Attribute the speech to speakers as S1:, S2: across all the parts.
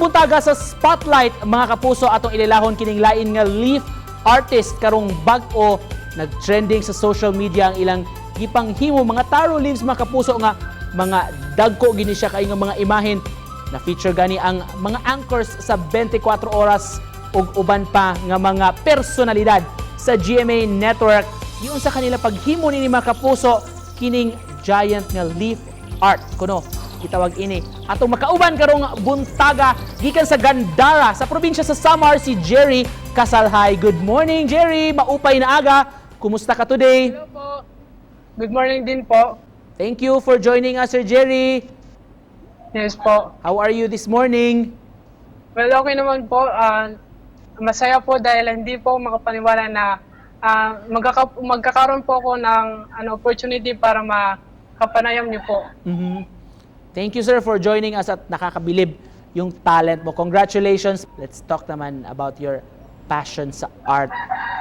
S1: buntaga sa spotlight mga kapuso atong ililahon kining lain nga leaf artist karong bag-o nag-trending sa social media ang ilang gipanghimo mga taro leaves mga kapuso nga mga dagko gini siya kay nga mga imahen na feature gani ang mga anchors sa 24 oras ug uban pa nga mga personalidad sa GMA Network. Yun sa kanila paghimo ni mga kapuso kining giant nga leaf art kuno itawag ini. Atong makauban karong buntaga gikan sa Gandara sa probinsya sa Samar si Jerry Kasalhay. Good morning Jerry, maupay na aga. Kumusta ka today?
S2: Hello po. Good morning din po.
S1: Thank you for joining us Sir Jerry.
S2: Yes po.
S1: How are you this morning?
S2: Well, okay naman po. Masaya po dahil hindi po makapaniwala na magkakaroon po ako ng opportunity para makapanayam niyo po.
S1: Thank you sir for joining us at nakakabilib yung talent mo. Congratulations. Let's talk naman about your passion sa art,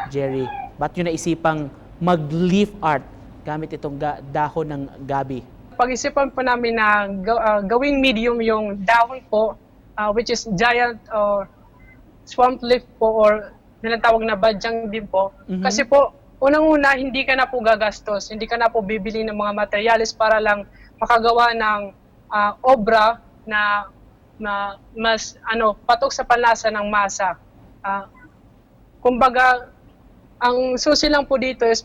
S1: Jerry. Ba't yun naisipang mag-leaf art gamit itong dahon ng gabi?
S2: Pag-isipan po namin na gawing medium yung dahon po, which is giant or swamp leaf po or nilatawag na badyang din po. Kasi po, unang-una, hindi ka na po gagastos, hindi ka na po bibili ng mga materials para lang makagawa ng obra na mas patok sa panlasa ng masa. Kumbaga, ang susi lang po dito is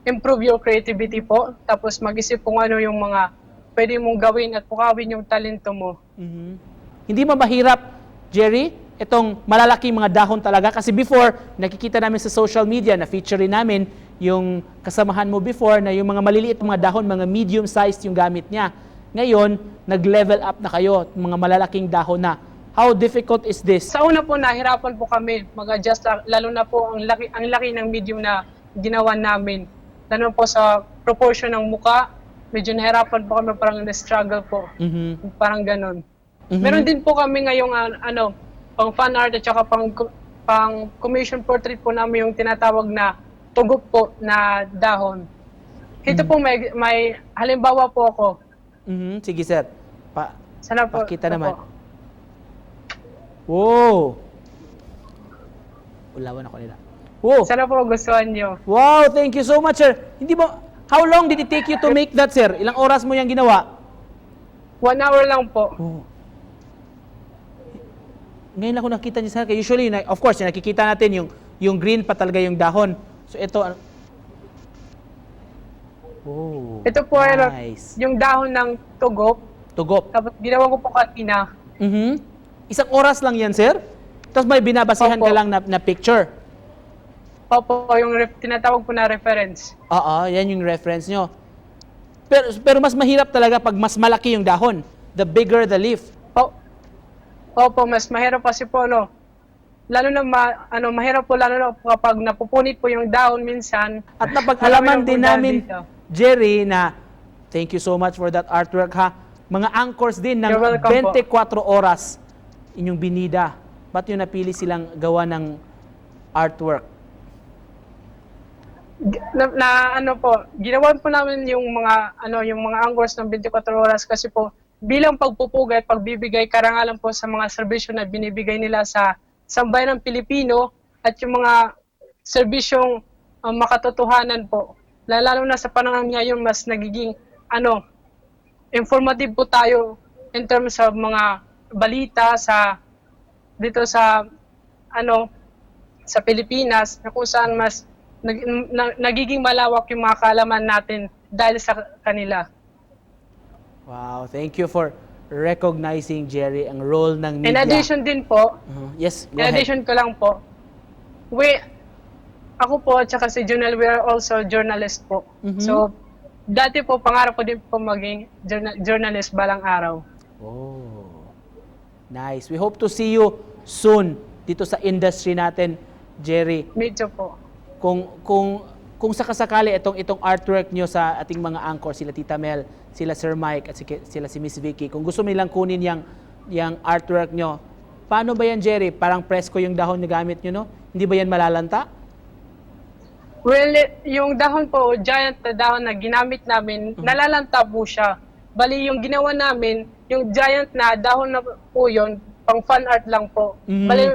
S2: improve your creativity po, tapos mag-isip kung ano yung mga pwede mong gawin at pukawin yung talento mo.
S1: Hindi ba mahirap, Jerry, itong malalaking mga dahon talaga? Kasi before, nakikita namin sa social media, na-feature rin namin yung kasamahan mo before na yung mga maliliit mga dahon, mga medium-sized yung gamit niya. Ngayon, nag-level up na kayo, mga malalaking dahon na. How difficult is this?
S2: Sa una po, nahirapan po kami mag-adjust, lalo na po ang laki ng medium na ginawa namin. Lalo po sa proportion ng muka, medyo nahirapan po kami, parang na-struggle po. Parang ganun. Meron din po kami ngayong pang fan art at saka pang commission portrait po namin yung tinatawag na tugok po na dahon. Ito po may halimbawa po ako.
S1: Sige sir.
S2: Sana po.
S1: Pakita naman. Wow! Ulawan ako nila. Wow!
S2: Sana po gustuhan nyo.
S1: Wow! Thank you so much sir. Hindi ba, how long did it take you to make that sir? Ilang oras mo yung ginawa?
S2: 1 hour lang po.
S1: Oh. Ngayon ako nakita niya sir. Usually, of course, nakikita natin yung green pa talaga yung dahon. So ito, oh,
S2: ito po
S1: nice.
S2: Yung dahon ng tugok.
S1: Tugok.
S2: Tapos ginawa ko po kanina.
S1: Isang oras lang yan, sir? Tapos may binabasihan ka lang na picture?
S2: Opo, yung tinatawag po na reference.
S1: Oo, yan yung reference nyo. Pero mas mahirap talaga pag mas malaki yung dahon. The bigger the leaf.
S2: Opo, mas mahirap kasi po, lalo na mahirap po lalo na kapag napupunit po yung dahon minsan.
S1: At napag-alaman din namin, Jerry, na thank you so much for that artwork ha. Mga anchors din ng 24 oras inyong binida. Ba't yung napili silang gawa ng artwork?
S2: Ginawan po namin yung mga anchors ng 24 oras kasi po bilang pagpupugay, pagbibigay karangalan po sa mga serbisyo na binibigay nila sa sambayan ng Pilipino at yung mga serbisyong makatotohanan po. Lalo na sa panahon ngayon, mas nagiging informative po tayo in terms of mga balita dito sa Pilipinas na kung saan mas nagiging malawak yung mga kaalaman natin dahil sa kanila.
S1: Wow, thank you for recognizing, Jerry, ang role ng media.
S2: In addition din po,
S1: yes, go
S2: in
S1: ahead.
S2: addition ko lang po, ako po at saka si Junel, we are also journalist po. So, dati po, pangarap ko din po maging journalist balang araw.
S1: Oh, nice. We hope to see you soon dito sa industry natin, Jerry.
S2: Medyo po.
S1: Kung sakasakali itong artwork nyo sa ating mga anchor, sila Tita Mel, sila Sir Mike at sila si Miss Vicky, kung gusto nilang kunin yung artwork nyo, paano ba yan, Jerry? Parang presko yung dahon na gamit nyo, no? Hindi ba yan malalanta?
S2: Well, yung dahon po, giant na dahon na ginamit namin, nalalanta po siya. Bali, yung ginawa namin, yung giant na dahon na po yun, pang fan art lang po.
S1: Mhm.
S2: Bali,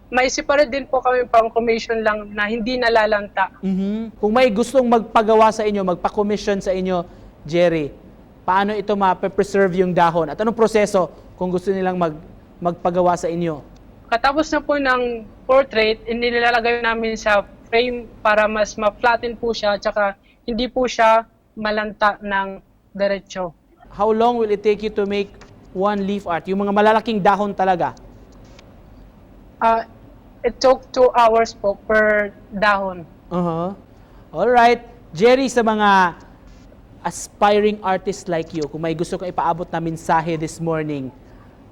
S2: may separate din po kami pang commission lang na hindi nalalanta.
S1: Kung may gustong magpagawa sa inyo, magpa-commission sa inyo, Jerry, paano ito ma-preserve yung dahon? At anong proseso kung gusto nilang magpagawa sa inyo?
S2: Katapos na po ng portrait, inilalagay namin sa frame para mas ma-flatten po siya tsaka hindi po siya malanta ng diretso.
S1: How long will it take you to make one leaf art? Yung mga malalaking dahon talaga.
S2: It took 2 hours po per dahon.
S1: Alright. Jerry, sa mga aspiring artists like you, kung may gusto kang ipaabot na mensahe this morning,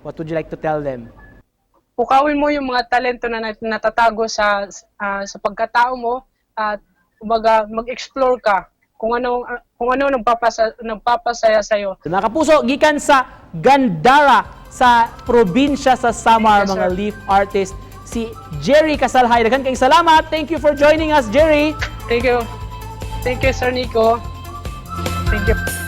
S1: what would you like to tell them?
S2: Pukawin mo yung mga talento na natatago sa pagkatao mo at kumbaga mag-explore ka kung ano nagpapasaya sa iyo.
S1: Mga kapuso, gikan sa Gandara sa probinsya sa Samar,
S2: Yes,
S1: mga
S2: sir.
S1: leaf artist, si Jerry Casalhay. Daghang kayong salamat. Thank you for joining us, Jerry.
S2: Thank you. Thank you, Sir Nico. Thank you.